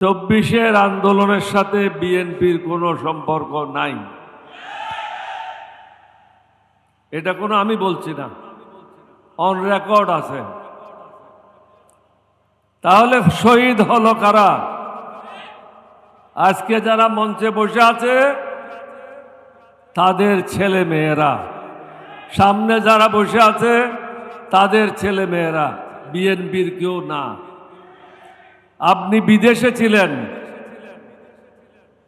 24-এর আন্দোলনের সাথে বিএনপির কোনো সম্পর্ক নাই। এটা কোনো আমি বলছি না, অন রেকর্ড আছে। তাহলে শহীদ হলো কারা? আজকে যারা মঞ্চে বসে আছে তাদের ছেলে মেয়েরা, সামনে যারা বসে আছে তাদের ছেলে মেয়েরা, বিএনপির কেউ না। আপনি বিদেশে ছিলেন,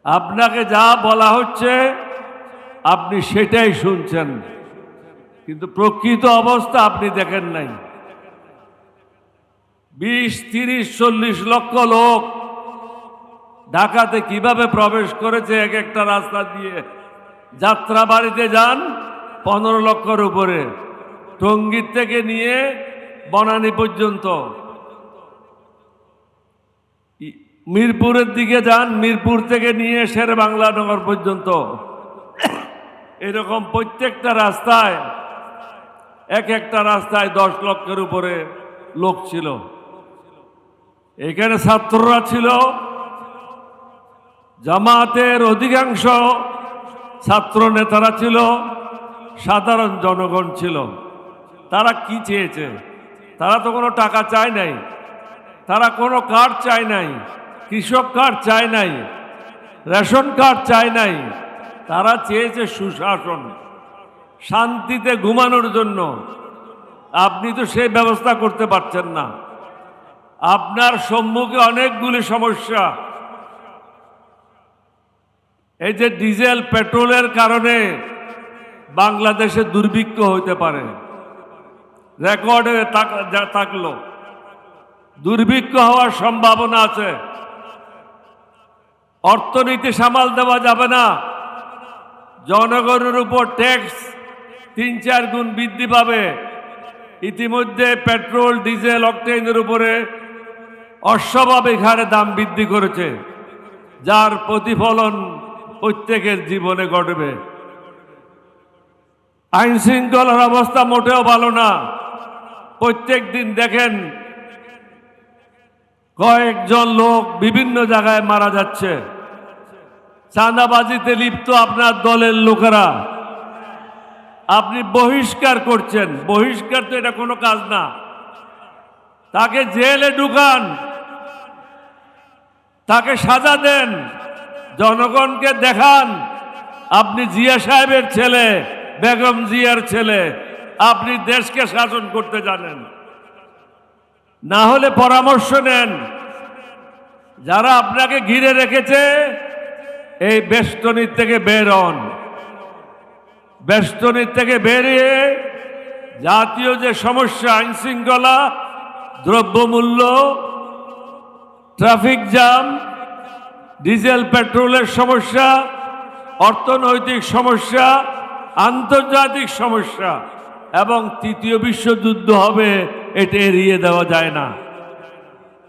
আপনাকে যা বলা হচ্ছে আপনি সেটাই শুনছেন, কিন্তু প্রকৃত অবস্থা আপনি দেখেন নাই। 20, 30, 40 লক্ষ লোক ঢাকাতে কিভাবে প্রবেশ করেছে এক একটা রাস্তা দিয়ে। যাত্রাবাড়িতে যান 15 লক্ষের উপরে, টঙ্গীর থেকে নিয়ে বনানী পর্যন্ত। মিরপুরের দিকে যান, মিরপুর থেকে নিয়ে শেরেবাংলানগর পর্যন্ত। এরকম প্রত্যেকটা রাস্তায় এক একটা রাস্তায় 10 লক্ষের উপরে লোক ছিল। এখানে ছাত্ররা ছিল, জামাতের অধিকাংশ ছাত্র নেতারা ছিল, সাধারণ জনগণ ছিল। তারা কি চেয়েছে? তারা তো কোনো টাকা চায় নাই, তারা কোনো কার্ড চায় নাই, কৃষক কার্ড চায় নাই, রেশন কার্ড চায় নাই। তারা চেয়েছে সুশাসন, শান্তিতে ঘুমানোর জন্য। আপনি তো সেই ব্যবস্থা করতে পারছেন না। আপনার সম্মুখে অনেকগুলি সমস্যা। এই যে ডিজেল পেট্রোলের কারণে বাংলাদেশে দুর্ভিক্ষ হইতে পারে, রেকর্ডে থাকলো, দুর্ভিক্ষ হওয়ার সম্ভাবনা আছে। অর্থনীতি সামাল দেওয়া যাবে না। জনগণের উপর ট্যাক্স 3-4 গুণ বৃদ্ধি পাবে। ইতিমধ্যে পেট্রোল, ডিজেল, অকটেনের উপরে অস্বাভাবিক হারে দাম বৃদ্ধি করেছে, যার প্রতিফলন প্রত্যেকের জীবনে ঘটবে। আইন শৃঙ্খলার অবস্থা মোটেও ভালো না। প্রত্যেক দিন দেখেন কয়েকজন লোক বিভিন্ন জায়গায় মারা যাচ্ছে। চাঁদাবাজিতে লিপ্ত আপনার দলের লোকেরা, আপনি বহিষ্কার করছেন। বহিষ্কার তো এটা কোনো কাজ না। তাকে জেলে ঢুকান, তাকে সাজা দেন, জনগণকে দেখান আপনি জিয়া সাহেবের ছেলে, বেগম জিয়ার ছেলে, আপনি দেশকে শাসন করতে জানেন। না হলে পরামর্শ নেন। যারা আপনাকে ঘিরে রেখেছে এই বেষ্টনীর থেকে বের হন। বেষ্টনীর থেকে বেরিয়ে জাতীয় যে সমস্যা, আইন শৃঙ্খলা, দ্রব্যমূল্য, ট্রাফিক জ্যাম, ডিজেল পেট্রোলের সমস্যা, অর্থনৈতিক সমস্যা, আন্তর্জাতিক সমস্যা এবং 3য় বিশ্বযুদ্ধ হবে, এটা এড়িয়ে দেওয়া যায় না।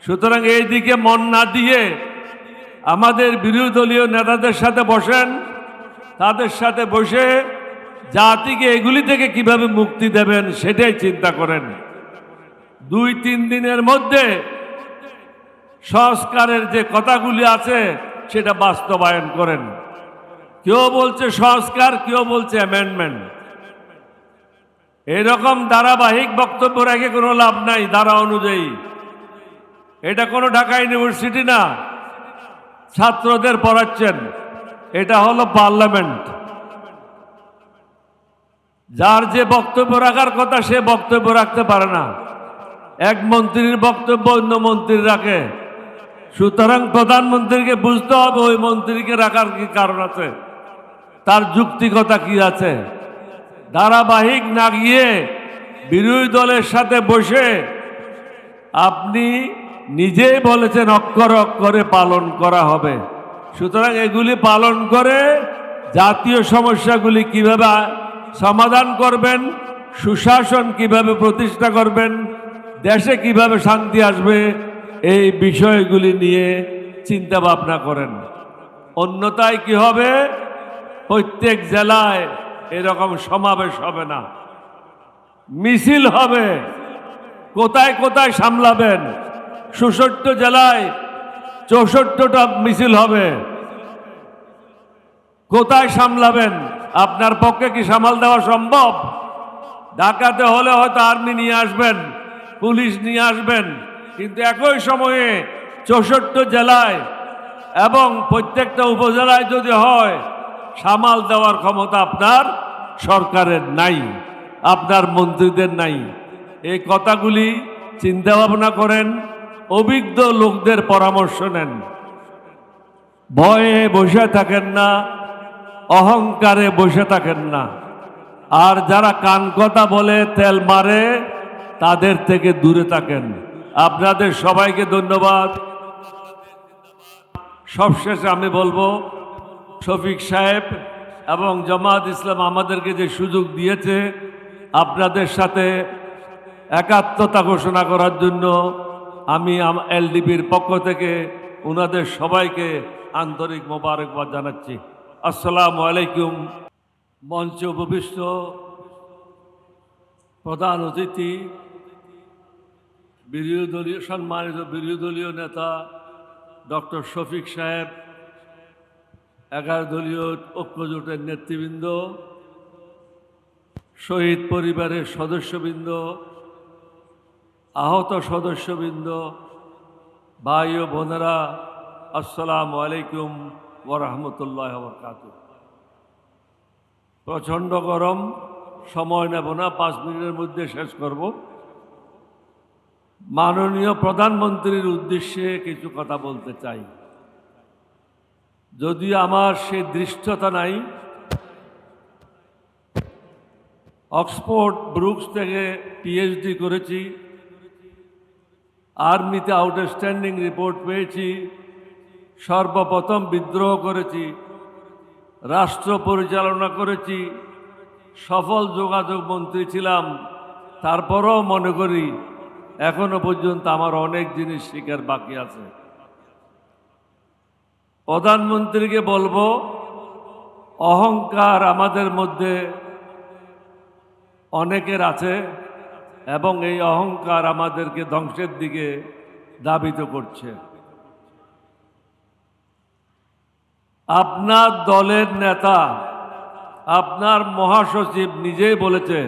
সুতরাং এই দিকে মন না দিয়ে আমাদের বিরোধী দলীয় নেতাদের সাথে বসেন, তাদের সাথে বসে জাতিকে এগুলি থেকে কিভাবে মুক্তি দেবেন সেটাই চিন্তা করেন। 2-3 দিনের মধ্যে সংস্কারের যে কথাগুলি আছে সেটা বাস্তবায়ন করেন। কেউ বলছে সংস্কার, কেউ বলছে অ্যামেন্ডমেন্ট। এরকম ধারাবাহিক বক্তব্য রেখে কোনো লাভ নাই। ধারা অনুযায়ী এটা কোনো ঢাকা ইউনিভার্সিটি না, ছাত্রদের পড়াচ্ছেন। এটা হলো পার্লামেন্ট। যার যে বক্তব্য রাখার কথা সে বক্তব্য রাখতে পারে না। এক মন্ত্রীর বক্তব্য অন্য মন্ত্রী রাখে। সুতরাং প্রধানমন্ত্রীকে বুঝতে হবে ওই মন্ত্রীকে রাখার কি কারণ আছে, তার যুক্তিকতা কি আছে। ধারাবাহিক না গিয়ে বিরোধী দলের সাথে বসে আপনি নিজেই বলেছেন অক্ষর অক্ষরে পালন করা হবে। সুতরাং এগুলি পালন করে জাতীয় সমস্যাগুলি কিভাবে সমাধান করবেন, সুশাসন কিভাবে প্রতিষ্ঠা করবেন, দেশে কিভাবে শান্তি আসবে, এই বিষয়গুলি নিয়ে চিন্তা ভাবনা করেন। অন্যথায় কি হবে? প্রত্যেক জেলায় এরকম সমাবেশ হবে না, মিছিল হবে। কোথায় কোথায় সামলাবেন? 66 জেলায় 64টা মিছিল হবে। কোথায় সামলাবেন? আপনার পক্ষে কি সামাল দেওয়া সম্ভব? ঢাকাতে হলে হয়তো আর্মি নিয়ে আসবেন, পুলিশ নিয়ে আসবেন, কিন্তু একই সময়ে 64 জেলায় এবং প্রত্যেকটা উপজেলায় যদি হয়, সামাল দেওয়ার ক্ষমতা আপনার সরকারের নাই, আপনার মন্ত্রীদের নাই। এই কথাগুলি চিন্তা ভাবনা করেন, অভিজ্ঞ লোকদের পরামর্শ নেন। ভয়ে বসে থাকেন না, অহংকারে বসে থাকেন না। আর যারা কান কথা বলে তেল মারে, তাদের থেকে দূরে থাকেন। আপনাদের সবাইকে ধন্যবাদ। সবশেষে আমি বলবো, শফিক সাহেব এবং জামাত ইসলাম আমাদেরকে যে সুযোগ দিয়েছে আপনাদের সাথে একাত্মতা ঘোষণা করার জন্য, আমি এলডিপির পক্ষ থেকে ওনাদের সবাইকে আন্তরিক মোবারকবাদ জানাচ্ছি। আসসালামু আলাইকুম। মঞ্চে উপবিষ্ট প্রধান অতিথি, সম্মানিত বিরোধী দলীয় নেতা ডক্টর শফিক সাহেব, 11 দলীয় ঐক্যজোটের নেতৃবৃন্দ, শহীদ পরিবারের সদস্যবৃন্দ, আহত সদস্যবৃন্দ, ভাই ও বোনেরা, আসসালামু আলাইকুম ওয়া রাহমাতুল্লাহি ওয়া বারাকাতুহু। প্রচণ্ড গরম, সময় নেব না, 5 মিনিটের মধ্যে শেষ করব। মাননীয় প্রধানমন্ত্রীর উদ্দেশ্যে কিছু কথা বলতে চাই। যদিও আমার সে দৃষ্টতা নাই, অক্সফোর্ড ব্রুকস থেকে পিএইচডি করেছি, আর্মিতে আউটস্ট্যান্ডিং রিপোর্ট পেয়েছি, সর্বপ্রথম বিদ্রোহ করেছি, রাষ্ট্র পরিচালনা করেছি, সফল যোগাযোগ মন্ত্রী ছিলাম। তারপরেও মনে করি এখনো পর্যন্ত আমার অনেক জিনিস শিখার বাকি আছে। প্রধানমন্ত্রীকে বলবো, অহংকার আমাদের মধ্যে অনেকের আছে এবং এই অহংকার আমাদেরকে ধ্বংসের দিকে ধাবিত করছে। আপনার দলের নেতা, আপনার মহাসচিব নিজেই বলেছে